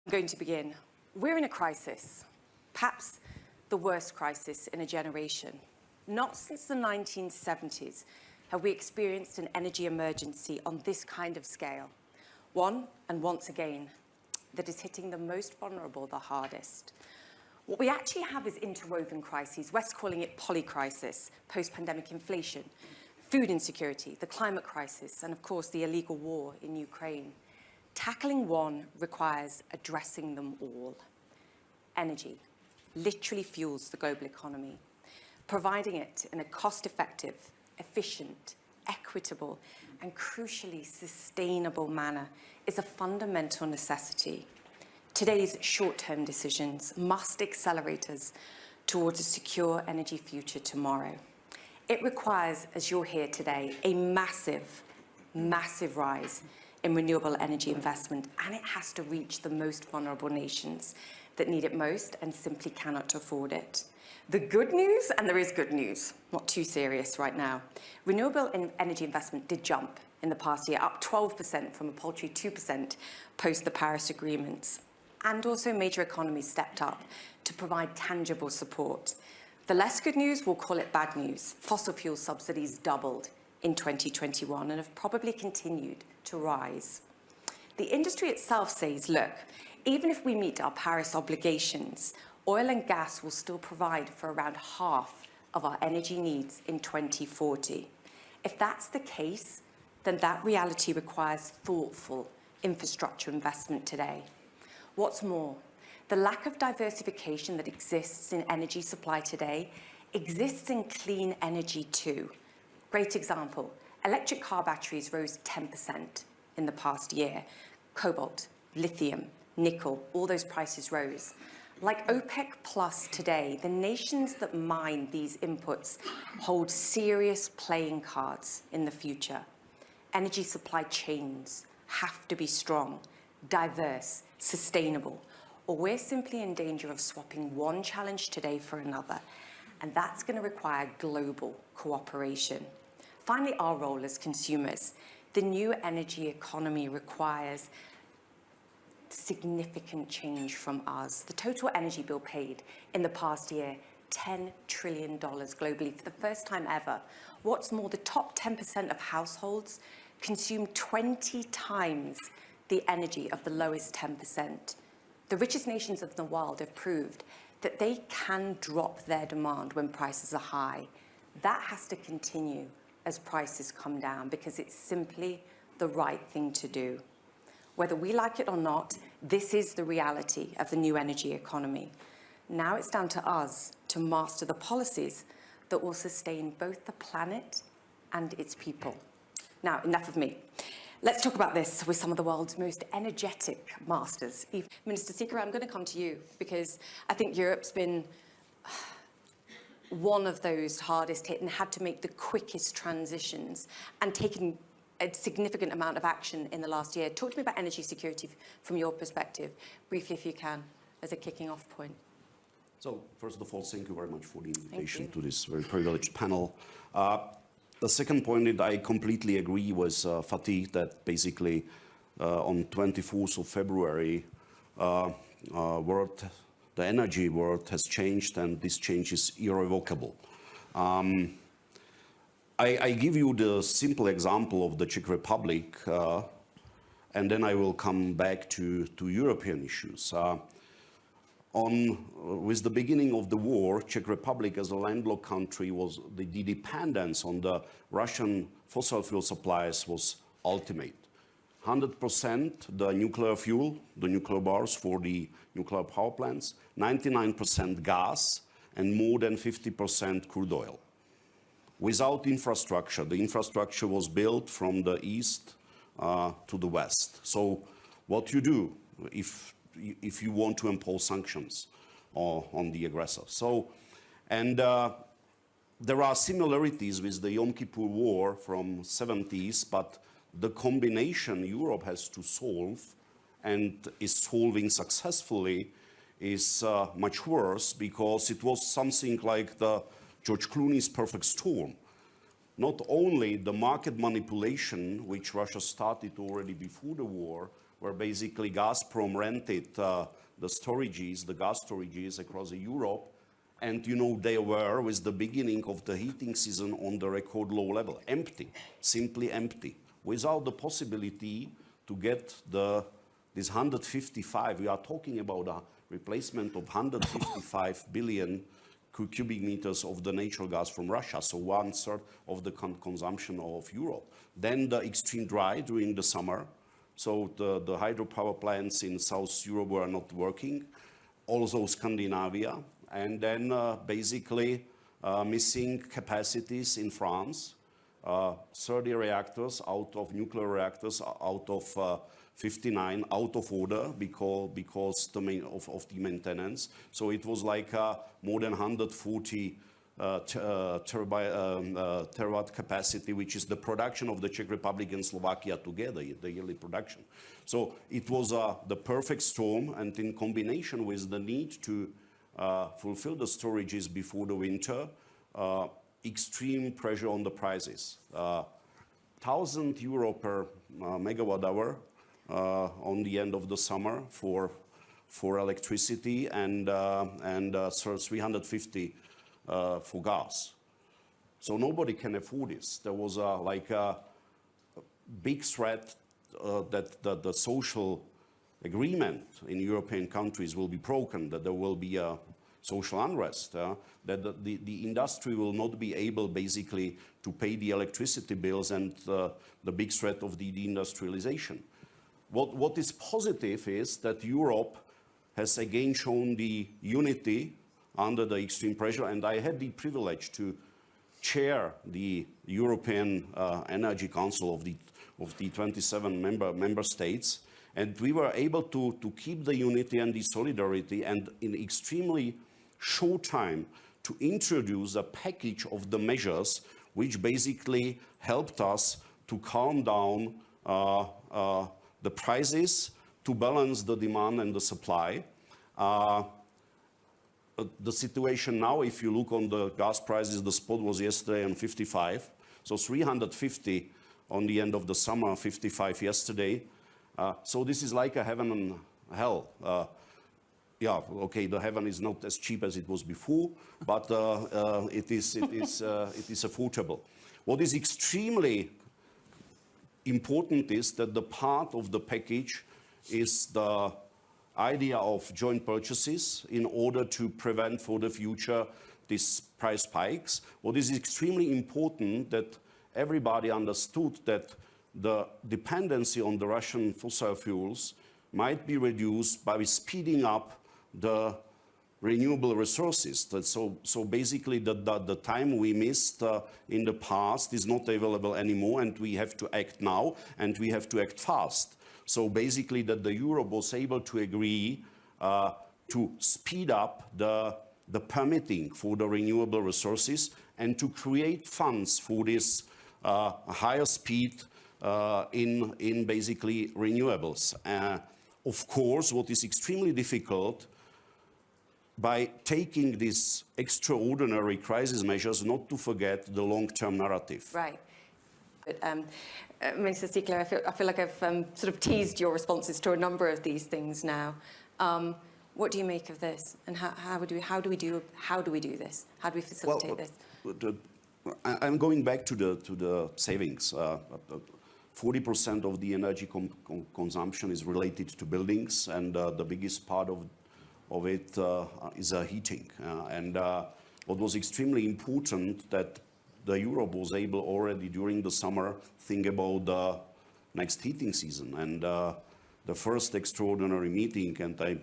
I'm going to begin. We're in a crisis, perhaps the worst crisis in a generation. Not since the 1970s have we experienced an energy emergency on this kind of scale. One, and once again, that is hitting the most vulnerable the hardest. What we actually have is interwoven crises. West's calling it polycrisis, post-pandemic inflation, food insecurity, the climate crisis, and of course the illegal war in Ukraine. Tackling one requires addressing them all. Energy literally fuels the global economy. Providing it in a cost-effective, efficient, equitable, and crucially sustainable manner is a fundamental necessity. Today's short-term decisions must accelerate us towards a secure energy future tomorrow. It requires, as you'll hear today, a massive, massive rise in renewable energy investment, and it has to reach the most vulnerable nations that need it most and simply cannot afford it. The good news, and there is good news, not too serious right now, renewable energy investment did jump in the past year, up 12% from a paltry 2% post the Paris agreements. And also major economies stepped up to provide tangible support. The less good news, we'll call it bad news. Fossil fuel subsidies doubled in 2021 and have probably continued to rise. The industry itself says, look, even if we meet our Paris obligations, oil and gas will still provide for around half of our energy needs in 2040. If that's the case, then that reality requires thoughtful infrastructure investment today. What's more, the lack of diversification that exists in energy supply today exists in clean energy too. Great example, electric car batteries rose 10% in the past year. Cobalt, lithium, nickel, all those prices rose. Like OPEC Plus today, the nations that mine these inputs hold serious playing cards in the future. Energy supply chains have to be strong, diverse, sustainable, or we're simply in danger of swapping one challenge today for another, and that's going to require global cooperation. Finally, our role as consumers. The new energy economy requires significant change from us. The total energy bill paid in the past year, $10 trillion globally for the first time ever. What's more, the top 10% of households consume 20 times the energy of the lowest 10%. The richest nations of the world have proved that they can drop their demand when prices are high. That has to continue as prices come down because it's simply the right thing to do. Whether we like it or not, this is the reality of the new energy economy. Now it's down to us to master the policies that will sustain both the planet and its people. Now, enough of me. Let's talk about this with some of the world's most energetic masters. Minister Sikela, I'm going to come to you because I think Europe's been one of those hardest hit and had to make the quickest transitions and taken a significant amount of action in the last year. Talk to me about energy security from your perspective, briefly if you can, as a kicking off point. So, first of all, thank you very much for the invitation to this very privileged panel. The second point is I completely agree with Fatih that basically on 24th of February, the energy world has changed and this change is irrevocable. I give you the simple example of the Czech Republic and then I will come back to European issues. With the beginning of the war, Czech Republic as a landlocked country the dependence on the Russian fossil fuel supplies was ultimate. 100% the nuclear fuel, the nuclear bars for the nuclear power plants, 99% gas, and more than 50% crude oil. Without infrastructure, the infrastructure was built from the east to the west. So what you do if you want to impose sanctions on the aggressor. There are similarities with the Yom Kippur War from 70s, but the combination Europe has to solve and is solving successfully is much worse because it was something like the George Clooney's perfect storm. not only the market manipulation, which Russia started already before the war, where basically Gazprom rented the storages, the gas storages across Europe, and they were, with the beginning of the heating season, on the record low level, empty, simply empty, without the possibility to get this 155. We are talking about a replacement of 155 billion cubic meters of the natural gas from Russia, so 1/3 of the consumption of Europe. Then the extreme dry during the summer, so the hydropower plants in South Europe were not working, also Scandinavia, and then basically missing capacities in France, 30 reactors out of nuclear reactors out of 59 out of order because of the maintenance. So it was like more than 140 terawatt capacity, which is the production of the Czech Republic and Slovakia together, the yearly production. So it was the perfect storm, and in combination with the need to fulfill the storages before the winter, extreme pressure on the prices. 1,000 euro per megawatt hour on the end of the summer for electricity, and 350 for gas. So nobody can afford this. There was like a big threat that the social agreement in European countries will be broken, that there will be a social unrest, that the industry will not be able basically to pay the electricity bills, and the big threat of the deindustrialization. What is positive is that Europe has again shown the unity under the extreme pressure, and I had the privilege to chair the European Energy Council of the 27 member states, and we were able to keep the unity and the solidarity, and in extremely short time to introduce a package of the measures which basically helped us to calm down the prices, to balance the demand and the supply. The situation now, if you look on the gas prices, the spot was yesterday on 55, so 350 on the end of the summer, 55 yesterday. So this is like a heaven and hell. Yeah, okay, the heaven is not as cheap as it was before, but it is affordable. What is extremely important is that the part of the package is the idea of joint purchases in order to prevent for the future these price spikes. What is extremely important that everybody understood that the dependency on the Russian fossil fuels might be reduced by speeding up the renewable resources. So basically the time we missed in the past is not available anymore, and we have to act now, and we have to act fast. So basically that the Europe was able to agree to speed up the permitting for the renewable resources and to create funds for this higher speed in basically renewables. Of course, what is extremely difficult, by taking these extraordinary crisis measures, not to forget the long-term narrative. Right. But, Minister Sikela, I feel like I've sort of teased your responses to a number of these things now. What do you make of this, and how do we do this? How do we facilitate this? I'm going back to the savings. 40% of the energy consumption is related to buildings, and the biggest part of it is heating. And what was extremely important that the Europe was able already during the summer think about the next heating season. And the first extraordinary meeting, and I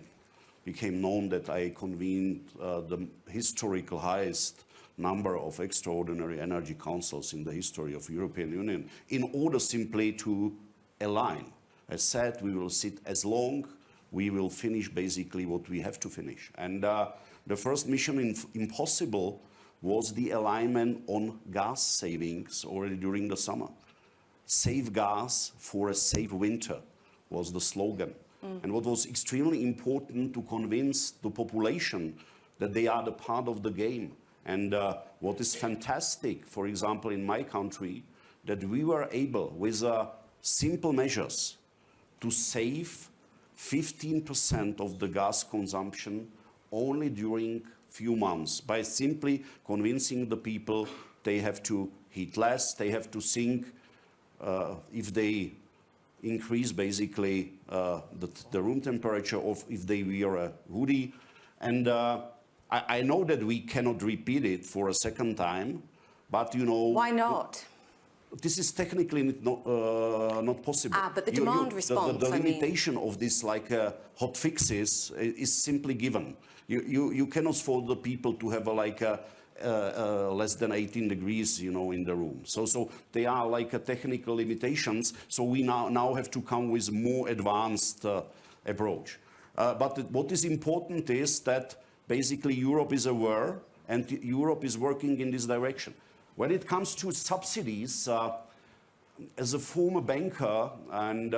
became known that I convened the historical highest number of extraordinary energy councils in the history of European Union, in order simply to align. As said, we will sit as long, we will finish basically what we have to finish. And the first mission impossible was the alignment on gas savings already during the summer. Save gas for a safe winter was the slogan. And what was extremely important, to convince the population that they are the part of the game, And what is fantastic, for example, in my country, that we were able, with simple measures, to save 15% of the gas consumption only during few months by simply convincing the people they have to heat less, they have to think if they increase basically the room temperature or if they wear a hoodie. And I know that we cannot repeat it for a second time, but you know... Why not? This is technically not possible. But the demand response, the limitation of this, like hot fixes, is simply given. You cannot force the people to have less than 18 degrees, you know, in the room. So they are like technical limitations. So we now have to come with more advanced approach. But what is important is that basically Europe is aware and Europe is working in this direction. When it comes to subsidies, as a former banker and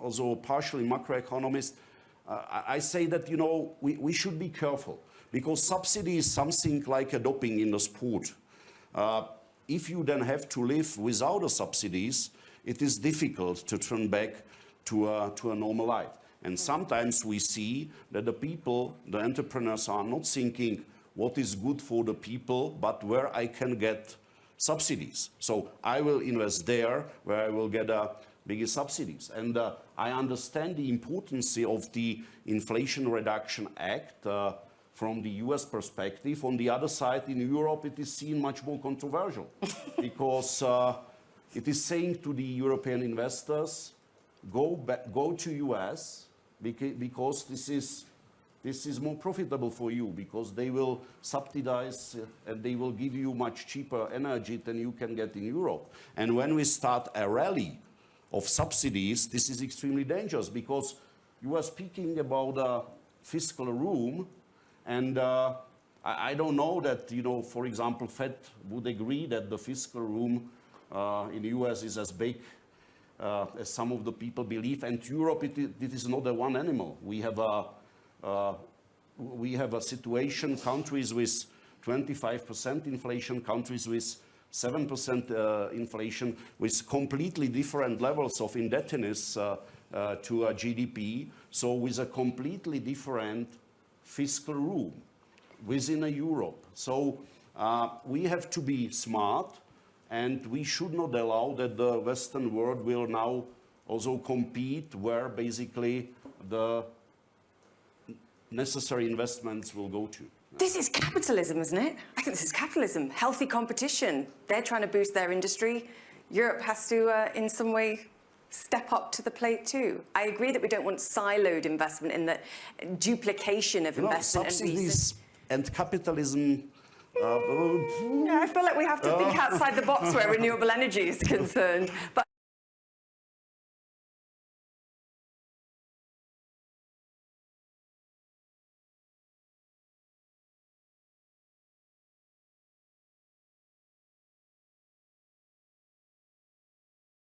also partially macroeconomist, I say that, you know, we should be careful because subsidy is something like a doping in the sport. If you then have to live without the subsidies, it is difficult to turn back to a normal life. And sometimes we see that the people, the entrepreneurs are not thinking what is good for the people, but where I can get subsidies. So I will invest there where I will get bigger subsidies. And I understand the importance of the Inflation Reduction Act from the US perspective. On the other side, in Europe, it is seen much more controversial because it is saying to the European investors, go to US because this is more profitable for you because they will subsidize and they will give you much cheaper energy than you can get in Europe. And when we start a rally of subsidies, this is extremely dangerous because you are speaking about a fiscal room, and I don't know that, you know, for example, Fed would agree that the fiscal room in the US is as big as some of the people believe, and Europe, it is not a one animal. We have a situation, countries with 25% inflation, countries with 7% inflation, with completely different levels of indebtedness to a GDP, so with a completely different fiscal room within a Europe. So we have to be smart, and we should not allow that the Western world will now also compete where basically the necessary investments will go to. This is capitalism, isn't it? I think this is capitalism. Healthy competition. They're trying to boost their industry. Europe has to, in some way, step up to the plate too. I agree that we don't want siloed investment in the duplication of investment. Subsidies and capitalism. Yeah, I feel like we have to think outside the box where renewable energy is concerned. But